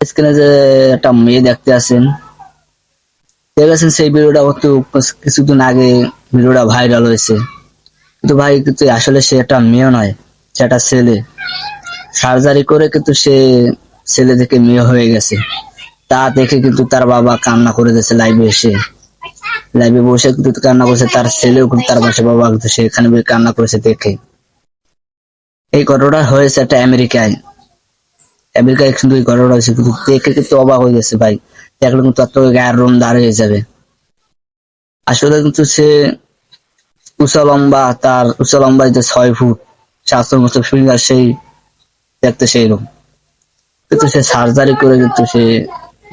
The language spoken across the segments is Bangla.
স্ক্রিনে যে একটা মেয়ে দেখতে আছেন, দেখেছেন সেই ভিডিওটা একটু কিছুদিন আগে ভিডিওটা ভাইরাল হয়েছে। কিন্তু ভাই কিন্তু আসলে সে একটা মেয়ে নয়, সে একটা ছেলে। সার্জারি করে কিন্তু সে ছেলে থেকে মেয়ে হয়ে গেছে। তা দেখে কিন্তু তার বাবা কান্না করে দিয়েছে লাইভে এসে। লাইভে বসে কিন্তু কান্না করেছে, তার ছেলেও কিন্তু তার পাশে বাবা কিন্তু সেখানে কান্না করেছে দেখে। এই ঘটনাটা হয়েছে একটা আমেরিকায়। আমেরিকায় কিন্তু এই ঘটনাটা হয়েছে, কিন্তু দেখে কিন্তু অবাক হয়ে গেছে ভাই। দেখলে কিন্তু তার তো গায়ের রোম দাঁড়িয়ে যাবে। আসলে কিন্তু সে তার উঁচা লম্বা যে 6 ফুট, 700 মতো ফিঙ্গার, সেই দেখতে সেই রকম। কিন্তু সে সার্জারি করে কিন্তু সে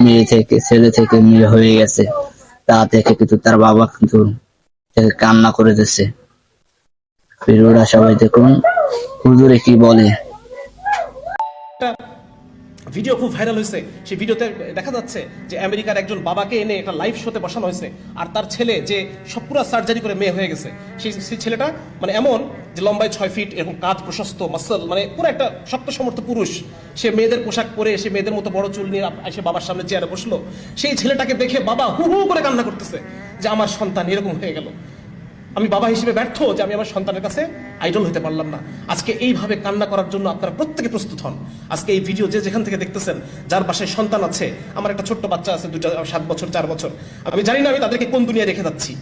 মেয়ে থেকে ছেলে থেকে মেয়ে হয়ে গেছে। তা দেখে কিন্তু তার বাবা কিন্তু কান্না করে দিচ্ছে। ভিডিওটা সবাই দেখুন, হুজুরে কি বলে। ভিডিও খুব ভাইরাল হয়েছে। সেই ভিডিওতে দেখা যাচ্ছে যে আমেরিকার একজন বাবাকে এনে একটা লাইভ শোতে বসানো হয়েছে, আর তার ছেলে যে সব পুরো সার্জারি করে মেয়ে হয়ে গেছে, সেই ছেলেটা মানে এমন যে লম্বায় 6 ফিট, এরকম কাঁধ প্রশস্ত, মাসল, মানে পুরো একটা শক্ত সমর্থ পুরুষ। সে মেয়েদের পোশাক পরে, সে মেয়েদের মতো বড় চুল নিয়ে এসে বাবার সামনে চেয়ারে বসলো। সেই ছেলেটাকে দেখে বাবা হু হু করে কান্না করতেছে যে আমার সন্তান এরকম হয়ে গেল, আমি বাবা হিসেবে ব্যর্থ যে আমি আমার সন্তানের কাছে আইডল হতে পারলাম না। আজকে এইভাবে কান্না করার জন্য আপনারা প্রত্যেকে প্রস্তুত হন। আজকে এই ভিডিও যে যেখান থেকে দেখতেছেন, যার বাসায় সন্তান আছে, আমার একটা ছোট্ট বাচ্চা আছে, 7 বছর 4 বছর, আমি জানি না আমি তাদেরকে কোন দুনিয়ায় রেখে যাচ্ছি।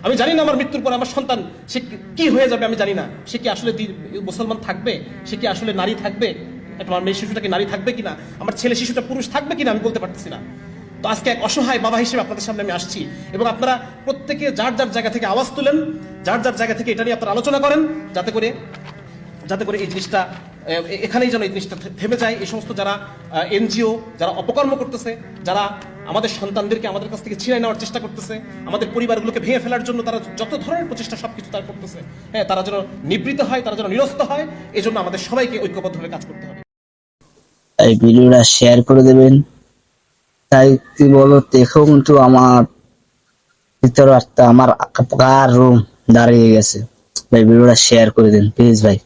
আমি জানি না আমার মৃত্যুর পর আমার সন্তান সে কি হয়ে যাবে, আমি জানি না সে কি আসলে মুসলমান থাকবে, সে কি আসলে নারী থাকবে, আমার মেয়ে শিশুটা কি নারী থাকবে কিনা, আমার ছেলে শিশুটা পুরুষ থাকবে কিনা, আমি বলতে পারতেছি না। তো আজকে এক অসহায় বাবা হিসেবে আপনাদের সামনে আমি আসছি, এবং আপনারা প্রত্যেকে যার যার জায়গা থেকে আওয়াজ তুলেন, যার যার জায়গা থেকে এটা নিয়ে আপনারা আলোচনা করেন, যাতে করে এই জিনিসটা এখানেই যেন এই জিনিসটা থেমে যায়। এই সমস্ত যারা এনজিও, যারা অপকর্ম করতেছে, যারা আমাদের সন্তানদেরকে আমাদের কাছ থেকে ছিনিয়ে নেওয়ার চেষ্টা করতেছে, আমাদের পরিবারগুলোকে ভেঙে ফেলার জন্য তারা যত ধরনের প্রচেষ্টা সবকিছু তারা করতেছে, হ্যাঁ, তারা যেন নিবৃত হয়, তারা যেন নিরস্ত হয়। এই জন্য আমাদের সবাইকে ঐক্যবদ্ধভাবে কাজ করতে হবে। এই ভিডিওটা শেয়ার করে দেবেন। তাই কি বলো, দেখো কিন্তু আমার ভিতরে একটা আমার গায়ের রুম দাঁড়িয়ে গেছে। ভাই ভিডিওটা শেয়ার করে দিন প্লিজ ভাই।